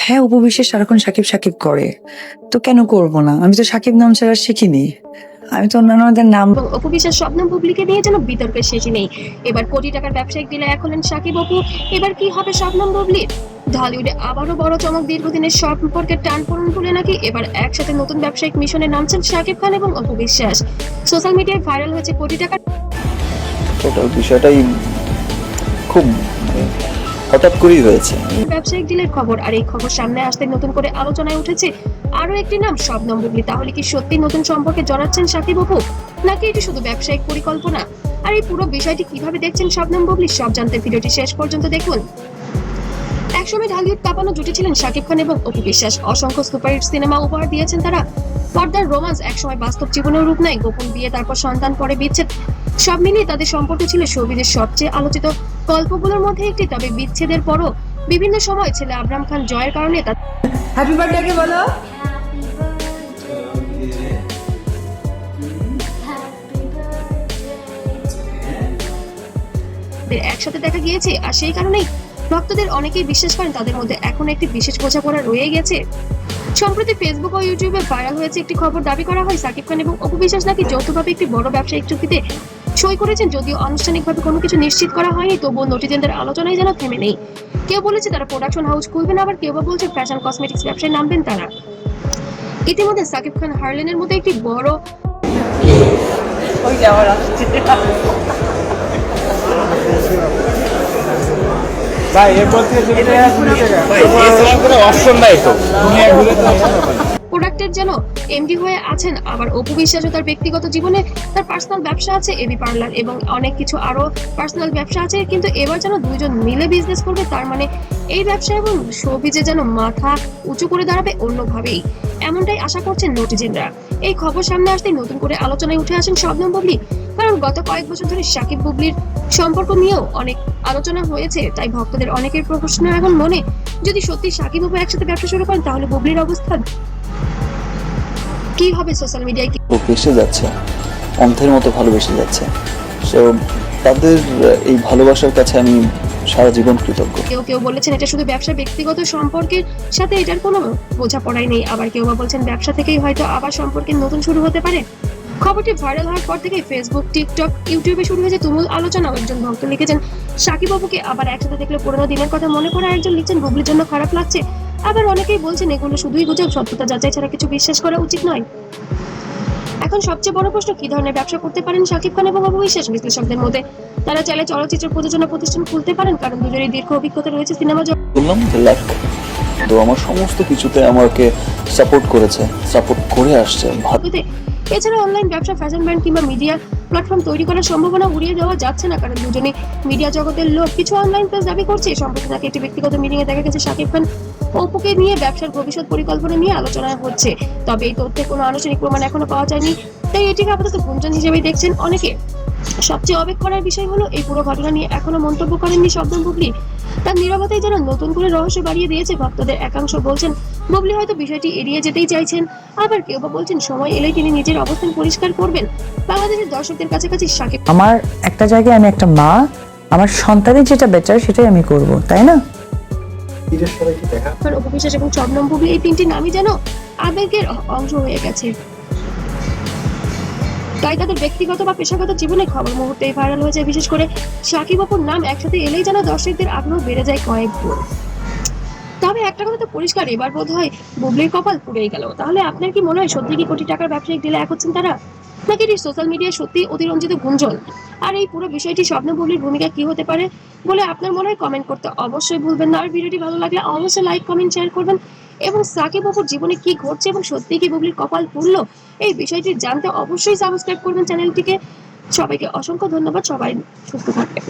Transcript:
হ্যাঁ, অপু বিশ্বাস সারাক্ষণ সাকিব সাকিব করে, তো কেন করব না? আমি তো সাকিব নাম ছাড়া শিখিনি। আমি তো অন্যান্যদের নাম। এবং অপু বিশ্বাস শবনম বুবলিকে নিয়ে যেন বিতর্কের শেষই নেই। এবার কোটি টাকার ব্যবসায়িক ডিলে এক হলেন সাকিব অপু। এবার কি হবে শবনম বুবলির? ঢালিউডে আবারও বড় চমক। দীর্ঘদিনের সম্পর্কের টানপোড়েন ভুলে নাকি এবার একসাথে নতুন ব্যবসায়িক মিশনে নামছেন সাকিব খান এবং অপু বিশ্বাস। সোশ্যাল মিডিয়ায় ভাইরাল হয়েছে কোটি টাকার টোটাল বিষয়টাই খুব হঠাৎ করেই হয়েছে। ব্যবসায়িক ডিলের খবর। আর এই খবর সামনে আসতে নতুন করে আলোচনায় উঠেছে আরো একটি নাম, শবনম বুবলি। তাহলে কি সত্যি নতুন সম্পর্কে জড়াচ্ছেন সাকিব অপু, নাকি এটি শুধু ব্যবসায়িক পরিকল্পনা? আর এই পুরো বিষয়টি কিভাবে দেখছেন শবনম বুবলি, সব জানতে ভিডিওটি শেষ পর্যন্ত দেখুন। একসময় ঢালিউড কাঁপানো জুটি ছিলেন শাকিব খান এবং অপু বিশ্বাস। অসংখ্য সুপারহিট সিনেমা উপহার দিয়েছেন তারা। পর্দার রোমান্স একসময় বাস্তব জীবনেও রূপ নেয়। গোপন বিয়ে, তারপর সন্তান, পরে বিচ্ছেদ, সব মিলিয়ে তাদের সম্পর্ক ছিল শোবিজের সবচেয়ে আলোচিত গল্পগুলোর মধ্যে একটি। তবে বিচ্ছেদের পরও বিভিন্ন সময় ছেলে আবরাম খান জয়ের কারণে হ্যাপি বার্থডে কে বলো। তাদের একসাথে দেখা গিয়েছে। আর সেই কারণেই ভক্তদের অনেকেই বিশ্বাস করেন তাদের মধ্যে এখন একটি বিশেষ বোঝাপড়া রয়ে গেছে। সম্প্রতি ফেসবুক ও ইউটিউবে ভাইরাল হয়েছে একটি খবর। দাবি করা হয় সাকিব খান এবং অপু বিশ্বাস নাকি যৌথভাবে একটি বড় ব্যবসায়িক চুক্তিতে সই করেছেন। যদিও আনুষ্ঠানিকভাবে কোনো কিছু নিশ্চিত করা হয়নি, তবুও নেটিজেনদের আলোচনায় যেন থেমে নেই। কেউ বলেছে তারা প্রোডাকশন হাউস খুলবেন, আবার কেউ বা বলছে ফ্যাশন কসমেটিক্স ব্যবসায় নামবেন তারা। ইতিমধ্যে সাকিব খান হার্লেনের মতো একটি বড় ভাই এরপর থেকে অপশন নাই তো দুনিয়া ঘুরে প্রোডাক্টের যেন এমডি হয়ে আছেন। আবার অপু বিশ্বাসও তার ব্যক্তিগত জীবনে তার পার্সোনাল ব্যবসা আছে, এবি পার্লার এবং অনেক কিছু আরো পার্সোনাল ব্যবসা আছে। কিন্তু এবার যেন দুইজন মিলে বিজনেস করবে, তার মানে এই ব্যবসা এবং শোবিজে যেন মাথা উঁচু করে দাঁড়াবে অন্যভাবেই, এমনটাই আশা করছেন নেটিজেনরা। এই খবর সামনে আসতেই নতুন করে আলোচনায় উঠে আসেন শবনম বুবলি। কারণ গত কয়েক বছর ধরে সাকিব বুবলির সম্পর্ক নিয়েও অনেক আলোচনা হয়েছে। তাই ভক্তদের অনেকের প্রশ্ন এখন মনে, যদি সত্যি সাকিব অপু একসাথে ব্যবসা শুরু করেন তাহলে বুবলির অবস্থা কি হবে? সোশ্যাল মিডিয়ায় বেসে যাচ্ছে, অন্ধের মতো ভালোবেসে যাচ্ছে। সো তাদের এই ভালোবাসার কাছে আমি সারা জীবন কৃতজ্ঞ। কেউ কেউ বলেছেন এটা শুধু ব্যবসা, ব্যক্তিগত সম্পর্কের সাথে এটার কোনো বোঝাপড়াই নেই। আবার কেউ বা বলছেন ব্যবসা থেকেই হয়তো আবার সম্পর্কের নতুন শুরু হতে পারে। খবরটি ভাইরাল হওয়ার পর থেকে ফেসবুক, টিকটক, ইউটিউবে শুরু হয়েছে তুমুল আলোচনা। একজন ভক্ত লিখেছেন সাকিব অপুকে আবার একসাথে দেখলে পুরোনো দিনের কথা মনে পড়ে। একজন লিখছেন বুবলির জন্য খারাপ লাগছে। আবার অনেকেই বলছেন এগুলো শুধুই গুজব, সত্যতা যাচাই ছাড়া কিছু বিশ্বাস করা উচিত নয়। এখন সবচেয়ে বড় প্রশ্ন, কি ধরনের ব্যবসা করতে পারেন সাকিব খান এবং অপু বিশ্বাস? বিশ্লেষকদের মতে তারা চাইলে চলচ্চিত্র প্রযোজনা প্রতিষ্ঠান খুলতে পারেন, কারণ দুজনেই দীর্ঘ অভিজ্ঞতা রয়েছে সিনেমা বললাম যে লাক, তো আমার সমস্ত কিছুতে আমাকে সাপোর্ট করেছে, সাপোর্ট করে আসছে। জগতে। এছাড়া অনলাইন ব্যবসা, ফ্যাশন ব্র্যান্ড কিংবা মিডিয়া প্ল্যাটফর্ম তৈরি করার সম্ভাবনা উড়িয়ে দেওয়া যাচ্ছে না, কারণ দুজনে মিডিয়া জগতের লোক। কিছু অনলাইন পেজ দাবি করছে সম্প্রতি তাকে একটি ব্যক্তিগত মিটিং এ দেখা গেছে সাকিব খান অপুকে নিয়ে ব্যবসার ভবিষ্যৎ পরিকল্পনা নিয়ে আলোচনা হচ্ছে। তবে এই তথ্যের কোনো আনুষ্ঠানিক প্রমাণ এখনো পাওয়া যায়নি, তাই এটিকে আপাতত গুঞ্জন হিসেবেই দেখছেন অনেকে। সবচেয়ে অবাক করার বিষয় হলো এই পুরো ঘটনা নিয়ে এখনো মন্তব্য করেননি শবনম বুবলি। তার নীরবতাই যেন নতুন করে রহস্য বাড়িয়ে দিয়েছে। ভক্তদের একাংশ বলছেন বুবলি হয়তো বিষয়টি এড়িয়ে যেতেই চাইছেন, আবার কেউ বা বলছেন সময় এলেই তিনি নিজের অবস্থান পরিষ্কার করবেন। বাংলাদেশের দর্শকদের কাছাকাছি সাকিব আমার একটা জায়গায় আমি একটা মা, আমার সন্তানের যেটা বেটার সেটাই আমি করব, তাই না? খান, অপু বিশ্বাস এবং শবনম বুবলি, এই তিনটি নামই যেন আবেগের অংশ হয়ে গেছে। তাই তাদের ব্যক্তিগত বা পেশাগত জীবনে খবর মুহূর্তেই ভাইরাল হয়েছে। বিশেষ করে সাকিব অপুর নাম একসাথে এলেই যেন দর্শকদের আগ্রহ বেড়ে যায় কয়েক গুণ। তবে একটা কথা তো পরিষ্কার, এবার বোধ হয় বুবলির কপাল পুড়েই গেল। তাহলে আপনার কি মনে হয় সত্যি কি কোটি টাকার ব্যবসায়িক ডিলে এক হচ্ছেন তারা, নাকি এটি সোশ্যাল মিডিয়ায় সত্যি অতিরঞ্জিত গুঞ্জন? আর এই পুরো বিষয়টি স্বপ্ন বুবলির ভূমিকা কি হতে পারে বলে আপনার মনে হয় কমেন্ট করতে অবশ্যই ভুলবেন না। আর ভিডিওটি ভালো লাগলে অবশ্যই লাইক, কমেন্ট, শেয়ার করবেন। এবং সাকিব অপুর জীবনে কি ঘটছে এবং সত্যি কি বুবলির কপাল পুড়লো, এই বিষয়টি জানতে অবশ্যই সাবস্ক্রাইব করবেন চ্যানেলটিকে। সবাইকে অসংখ্য ধন্যবাদ, সবাই সুস্থ থাকবেন।